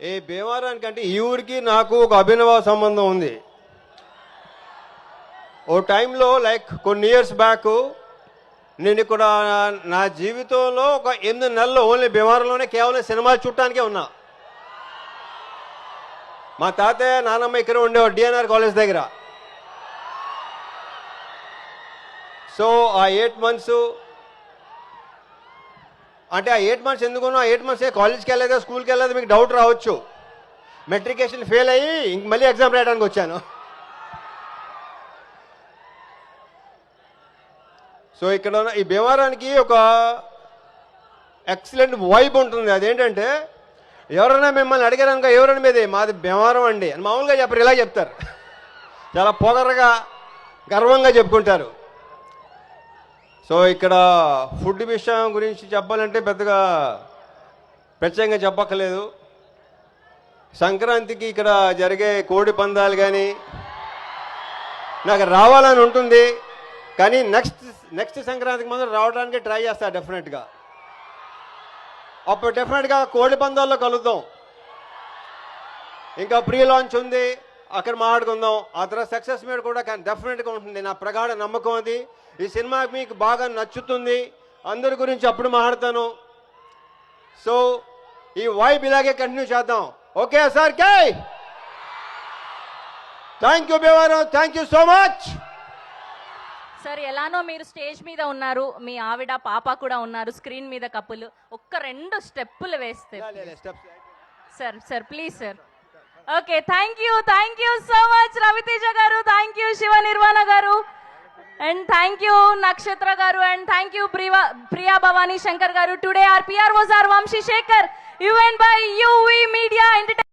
ఈ భీమవరానికంటే ఈ ఊరికి నాకు ఒక అభినవ సంబంధం ఉంది. ఓ టైంలో లైక్ కొన్ని ఇయర్స్ బ్యాక్ నేను ఇక్కడ నా జీవితంలో ఒక 8 నెలలు ఓన్లీ భీమవరంలోనే కేవలం సినిమాలు చూడటానికే ఉన్నా. మా తాతయ్య నానమ్మ ఇక్కడ ఉండేవాడు డిఎన్ఆర్ కాలేజ్ దగ్గర. సో ఆ 8 మంత్స్ అంటే ఆ 8 మంత్స్ ఎందుకున్నా, ఆ 8 మంత్స్ కాలేజ్కి వెళ్ళలేదా స్కూల్కి వెళ్ళలేదా మీకు డౌట్ రావచ్చు. మెట్రికేషన్ ఫెయిల్ అయ్యి ఇంక మళ్ళీ ఎగ్జామ్ రాయడానికి వచ్చాను. సో ఇక్కడ ఈ భీమవరానికి ఒక ఎక్సలెంట్ వైబ్ ఉంటుంది. అదేంటంటే ఎవరైనా మిమ్మల్ని అడిగారనుకో ఎవరైనా మీది మాది భీమవరం అండి అని మామూలుగా చెప్పరు, ఇలా చెప్తారు. చాలా పొగరగా గర్వంగా చెప్పుకుంటారు. సో ఇక్కడ ఫుడ్ విషయం గురించి చెప్పాలంటే పెద్దగా ప్రత్యేకంగా చెప్పక్కర్లేదు. సంక్రాంతికి ఇక్కడ జరిగే కోడి పందాలు కానీ నాకు రావాలని ఉంటుంది, కానీ నెక్స్ట్ సంక్రాంతికి మాత్రం రావడానికి ట్రై చేస్తా డెఫినెట్గా. అప్పుడు డెఫినెట్గా కోడి పందాల్లో కలుద్దాం. ఇంకా ప్రీ లాంచ్ ఉంది, అక్కడ మాట్లాడుకుందాం. ఆ తర్వాత సక్సెస్ మీద కూడా డెఫినెట్గా ఉంటుంది, నా ప్రగాఢ నమ్మకం అది. ఈ సినిమా మీకు బాగా నచ్చుతుంది, అందరి గురించి అప్పుడు మాట్లాడతాను. సో ఈ వైబ్ ఇలాగే కంటిన్యూ చేద్దాం. Okay sir K thank you Bhimavaram, thank you so much. Sir ఎలానో మీరు స్టేజ్ మీద ఉన్నారు, మీ ఆవిడ పాప కూడా ఉన్నారు స్క్రీన్ మీద కప్పులు, ఒక్క 2 స్టెప్పులు వేస్తే sir. Sir please sir. Okay thank you so much Ravi Teja garu, thank you Shiva Nirvana గారు, and thank you Nakshatra garu, and thank you Priya Bhavani Shankar garu. Today our PROs are Vamshi Shekhar, UN by UV Media